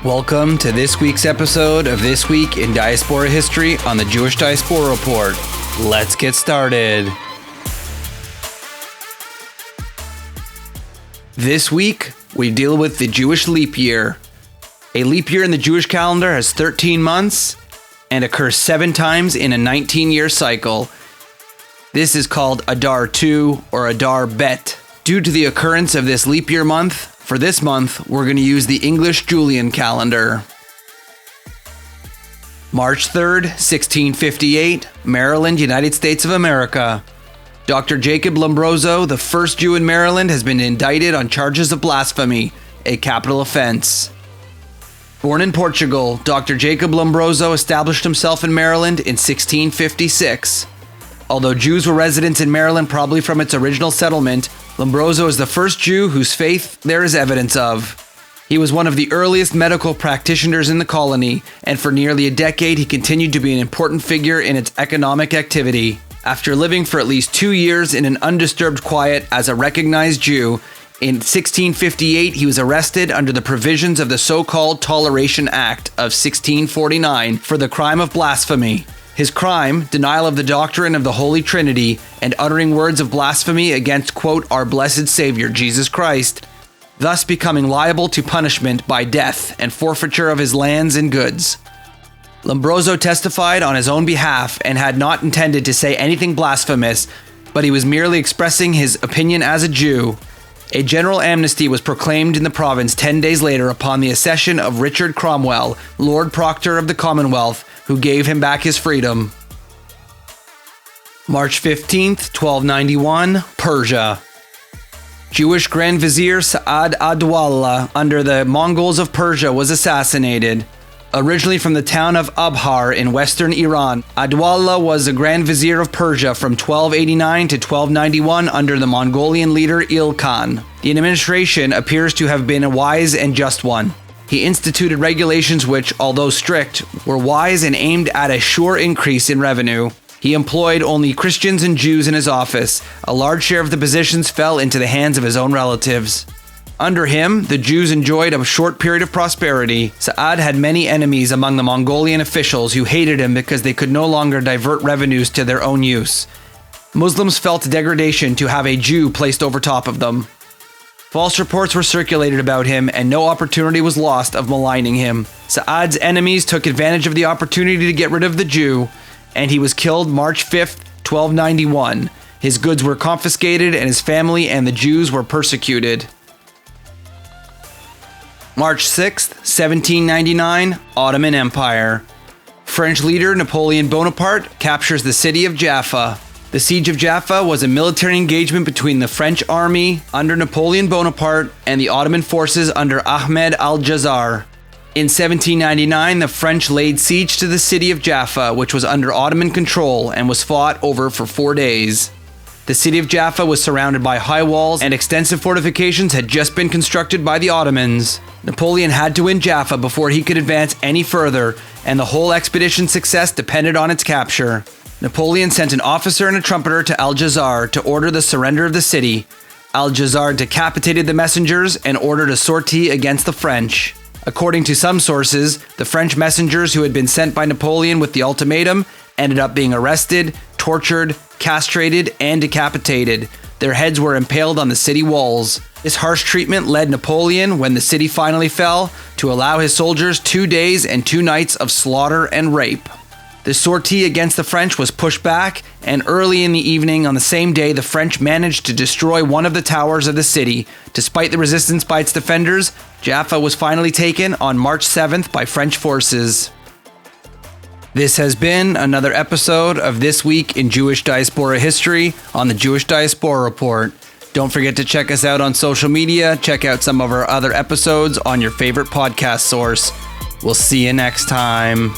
Welcome to this week's episode of This Week in Diaspora History on the Jewish Diaspora Report. Let's get started. This week, we deal with the Jewish leap year. A leap year in the Jewish calendar has 13 months and occurs 7 times in a 19-year cycle. This is called Adar 2 or Adar Bet. Due to the occurrence of this leap year month, for this month, we're going to use the English Julian calendar. March 3rd, 1658, Maryland, United States of America. Dr. Jacob Lombroso, the first Jew in Maryland, has been indicted on charges of blasphemy, a capital offense. Born in Portugal, Dr. Jacob Lombroso established himself in Maryland in 1656. Although Jews were residents in Maryland probably from its original settlement, Lombroso is the first Jew whose faith there is evidence of. He was one of the earliest medical practitioners in the colony, and for nearly a decade he continued to be an important figure in its economic activity. After living for at least 2 years in an undisturbed quiet as a recognized Jew, in 1658 he was arrested under the provisions of the so-called Toleration Act of 1649 for the crime of blasphemy. His crime, denial of the doctrine of the Holy Trinity, and uttering words of blasphemy against, quote, our blessed Savior, Jesus Christ, thus becoming liable to punishment by death and forfeiture of his lands and goods. Lombroso testified on his own behalf and had not intended to say anything blasphemous, but he was merely expressing his opinion as a Jew. A general amnesty was proclaimed in the province 10 days later upon the accession of Richard Cromwell, Lord Proctor of the Commonwealth, who gave him back his freedom. March 15th, 1291, Persia. Jewish Grand Vizier Sa'ad ad-Dawla under the Mongols of Persia was assassinated. Originally from the town of Abhar in western Iran, ad-Dawla was the Grand Vizier of Persia from 1289 to 1291 under the Mongolian leader Ilkhan. The administration appears to have been a wise and just one. He instituted regulations which, although strict, were wise and aimed at a sure increase in revenue. He employed only Christians and Jews in his office. A large share of the positions fell into the hands of his own relatives. Under him, the Jews enjoyed a short period of prosperity. Sa'ad had many enemies among the Mongolian officials who hated him because they could no longer divert revenues to their own use. Muslims felt degradation to have a Jew placed over top of them. False reports were circulated about him, and no opportunity was lost of maligning him. Sa'ad's enemies took advantage of the opportunity to get rid of the Jew, and he was killed March 5th, 1291. His goods were confiscated, and his family and the Jews were persecuted. March 6th, 1799, Ottoman Empire. French leader Napoleon Bonaparte captures the city of Jaffa. The Siege of Jaffa was a military engagement between the French army under Napoleon Bonaparte and the Ottoman forces under Ahmed al-Jazar. In 1799, the French laid siege to the city of Jaffa, which was under Ottoman control and was fought over for 4 days. The city of Jaffa was surrounded by high walls, and extensive fortifications had just been constructed by the Ottomans. Napoleon had to win Jaffa before he could advance any further, and the whole expedition's success depended on its capture. Napoleon sent an officer and a trumpeter to Al-Jazar to order the surrender of the city. Al-Jazar decapitated the messengers and ordered a sortie against the French. According to some sources, the French messengers who had been sent by Napoleon with the ultimatum ended up being arrested, tortured, castrated, and decapitated. Their heads were impaled on the city walls. This harsh treatment led Napoleon, when the city finally fell, to allow his soldiers 2 days and 2 nights of slaughter and rape. The sortie against the French was pushed back, and early in the evening on the same day, the French managed to destroy one of the towers of the city. Despite the resistance by its defenders, Jaffa was finally taken on March 7th by French forces. This has been another episode of This Week in Jewish Diaspora History on the Jewish Diaspora Report. Don't forget to check us out on social media. Check out some of our other episodes on your favorite podcast source. We'll see you next time.